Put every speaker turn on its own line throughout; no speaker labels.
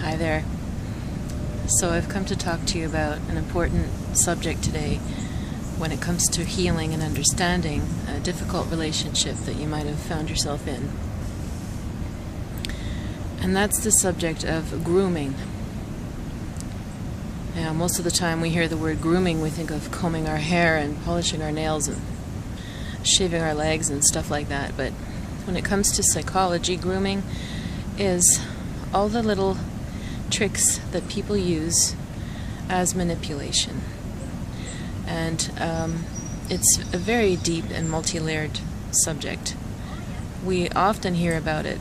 Hi there. So I've come to talk to you about an important subject today when it comes to healing and understanding a difficult relationship that you might have found yourself in. And that's the subject of grooming. Now, most of the time we hear the word grooming, we think of combing our hair and polishing our nails and shaving our legs and stuff like that. But when it comes to psychology, grooming is all the little tricks that people use as manipulation. And it's a very deep and multi-layered subject. We often hear about it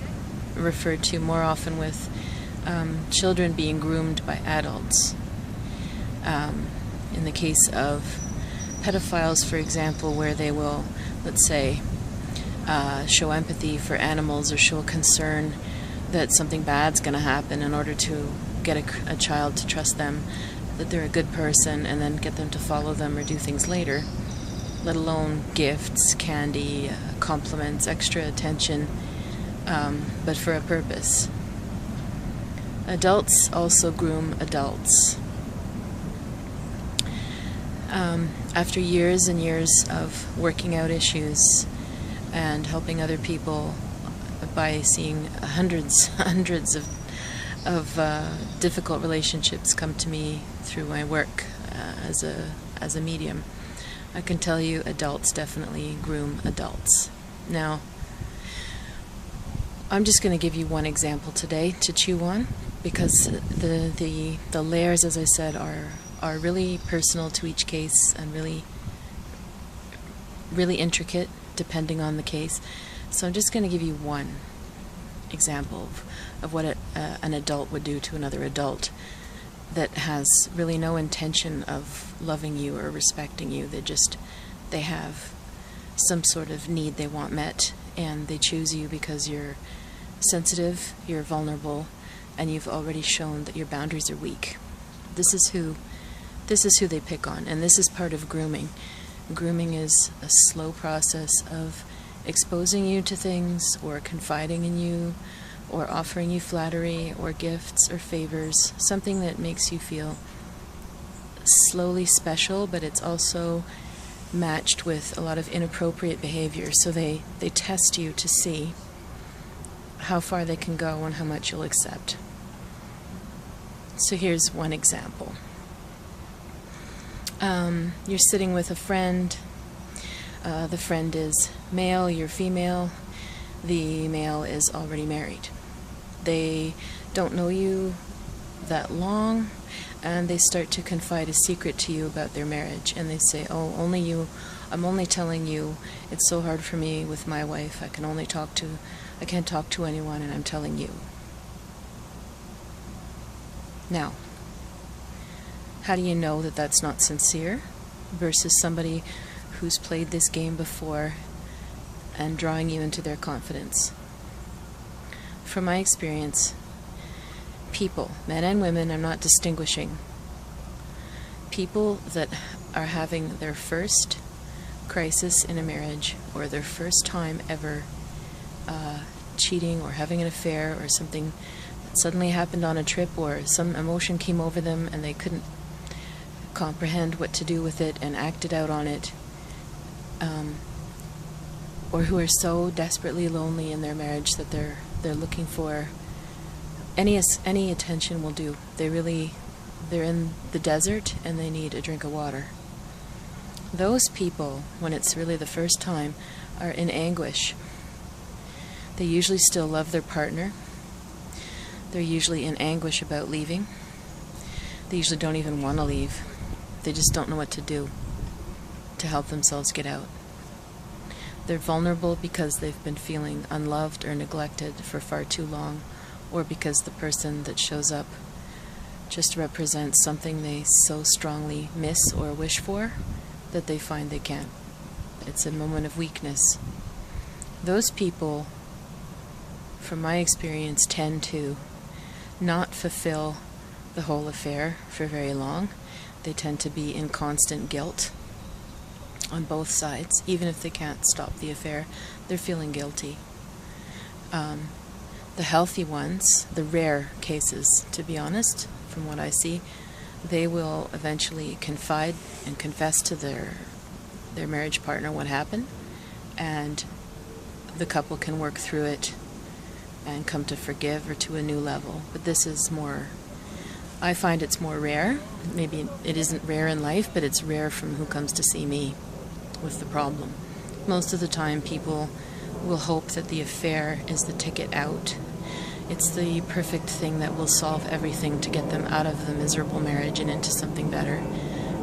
referred to more often with children being groomed by adults. In the case of pedophiles, for example, where they will, let's say, show empathy for animals or show concern that something bad's going to happen in order to get a child to trust them, that they're a good person, and then get them to follow them or do things later, let alone gifts, candy, compliments, extra attention, but for a purpose. Adults also groom adults. After years and years of working out issues and helping other people by seeing hundreds of difficult relationships come to me through my work as a medium, I can tell you adults definitely groom adults. Now, I'm just going to give you one example today to chew on, because the layers, as I said, are really personal to each case and really intricate depending on the case. So I'm just going to give you one example of what an adult would do to another adult that has really no intention of loving you or respecting you. They have some sort of need they want met, and they choose you because you're sensitive, you're vulnerable, and you've already shown that your boundaries are weak. This is who they pick on, and this is part of grooming. Grooming is a slow process of exposing you to things, or confiding in you, or offering you flattery or gifts or favors, something that makes you feel slowly special, but it's also matched with a lot of inappropriate behavior. So they test you to see how far they can go and how much you'll accept. So here's one example. You're sitting with a friend. The friend is male, you're female. The male is already married. They don't know you that long, and they start to confide a secret to you about their marriage, and they say, "Oh, only you, I'm only telling you, it's so hard for me with my wife, I can't talk to anyone, and I'm telling you." Now, how do you know that that's not sincere versus somebody who's played this game before and drawing you into their confidence? From my experience, people, men and women, I'm not distinguishing, people that are having their first crisis in a marriage, or their first time ever cheating or having an affair, or something that suddenly happened on a trip, or some emotion came over them and they couldn't comprehend what to do with it and acted out on it, or who are so desperately lonely in their marriage that they're looking for any attention will do. They're in the desert and they need a drink of water. Those people, when it's really the first time, are in anguish. They usually still love their partner. They're usually in anguish about leaving. They usually don't even want to leave. They just don't know what to do to help themselves get out. They're vulnerable because they've been feeling unloved or neglected for far too long, or because the person that shows up just represents something they so strongly miss or wish for that they find they can't. It's a moment of weakness. Those people, from my experience, tend to not fulfill the whole affair for very long. They tend to be in constant guilt on both sides. Even if they can't stop the affair, they're feeling guilty. The healthy ones, the rare cases, to be honest, from what I see, they will eventually confide and confess to their marriage partner what happened, and the couple can work through it and come to forgive or to a new level. But this is more, I find it's more rare. Maybe it isn't rare in life, but it's rare from who comes to see me with the problem. Most of the time people will hope that the affair is the ticket out. It's the perfect thing that will solve everything to get them out of the miserable marriage and into something better.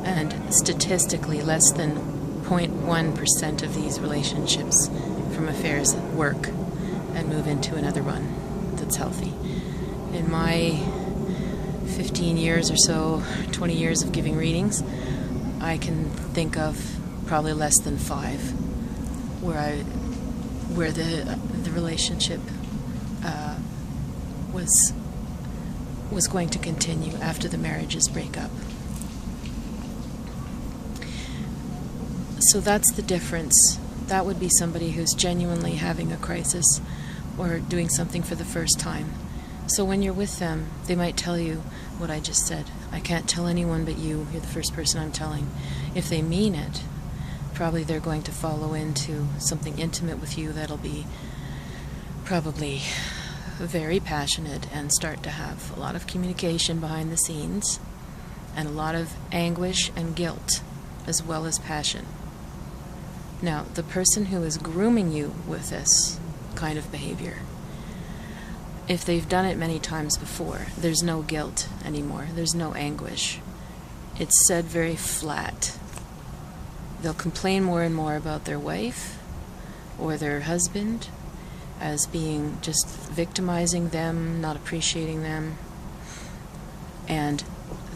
And statistically, less than 0.1% of these relationships from affairs work and move into another one that's healthy. In my 15 years or so, 20 years of giving readings, I can think of probably less than 5 where the relationship was going to continue after the marriages break up. So that's the difference. That would be somebody who's genuinely having a crisis or doing something for the first time. So when you're with them, they might tell you what I just said. I can't tell anyone but you. You're the first person I'm telling. If they mean it, probably they're going to follow into something intimate with you that'll be probably very passionate and start to have a lot of communication behind the scenes and a lot of anguish and guilt as well as passion. Now, the person who is grooming you with this kind of behavior, if they've done it many times before, there's no guilt anymore. There's no anguish. It's said very flat. They'll complain more and more about their wife or their husband as being just victimizing them, not appreciating them. And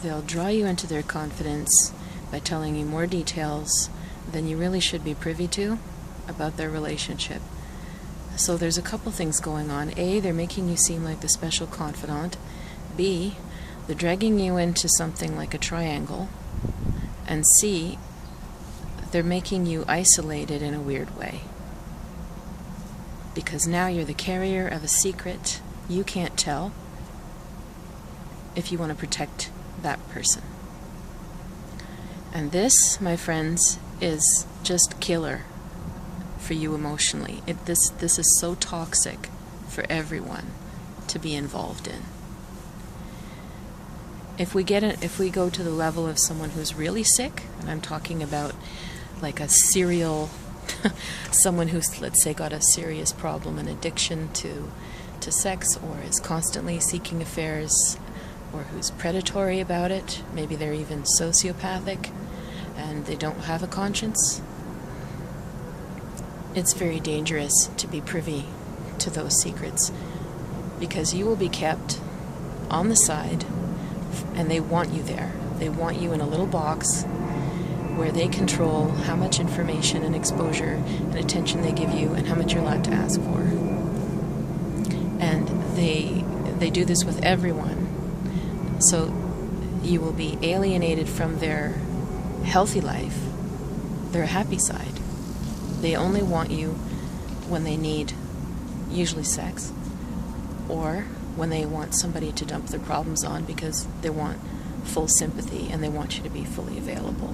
they'll draw you into their confidence by telling you more details than you really should be privy to about their relationship. So there's a couple things going on. A, they're making you seem like the special confidant. B, they're dragging you into something like a triangle. And C, they're making you isolated in a weird way. Because now you're the carrier of a secret you can't tell if you want to protect that person. And this, my friends, is just killer for you emotionally. This is so toxic for everyone to be involved in. If we go to the level of someone who's really sick, and I'm talking about like a serial someone who's, let's say, got a serious problem, an addiction to sex, or is constantly seeking affairs, or who's predatory about it, maybe they're even sociopathic and they don't have a conscience, it's very dangerous to be privy to those secrets, because you will be kept on the side and they want you there. They want you in a little box where they control how much information and exposure and attention they give you and how much you're allowed to ask for. And they do this with everyone. So you will be alienated from their healthy life, their happy side. They only want you when they need, usually sex, or when they want somebody to dump their problems on because they want full sympathy and they want you to be fully available.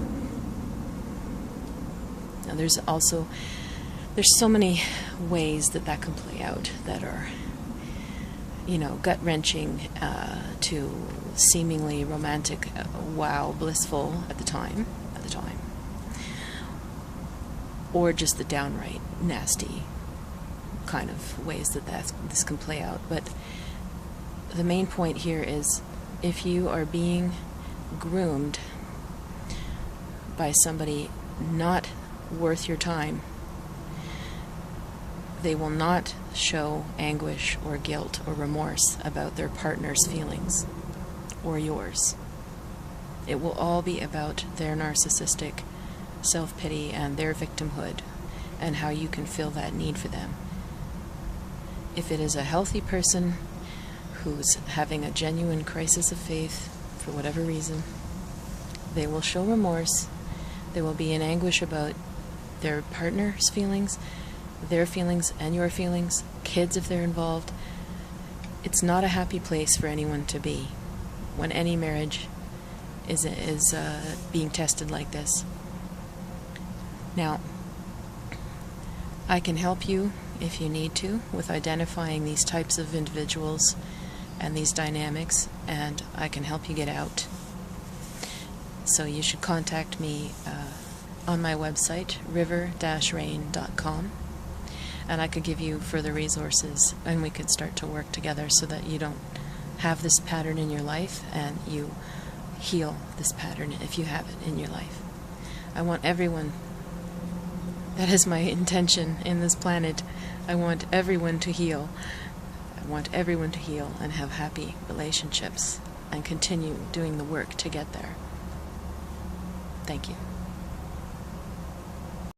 Now there's so many ways that can play out that are, gut-wrenching to seemingly romantic, wow, blissful at the time, or just the downright nasty kind of ways that this can play out. But the main point here is, if you are being groomed by somebody not worth your time, they will not show anguish or guilt or remorse about their partner's feelings or yours. It will all be about their narcissistic self-pity and their victimhood and how you can fill that need for them. If it is a healthy person who's having a genuine crisis of faith for whatever reason, they will show remorse. They will be in anguish about their partner's feelings, their feelings and your feelings, kids if they're involved, it's not a happy place for anyone to be when any marriage is being tested like this. Now, I can help you if you need to with identifying these types of individuals and these dynamics, and I can help you get out. So you should contact me on my website, river-rain.com, and I could give you further resources, and we could start to work together so that you don't have this pattern in your life and you heal this pattern if you have it in your life. I want everyone, that is my intention in this planet, I want everyone to heal. I want everyone to heal and have happy relationships and continue doing the work to get there. Thank you.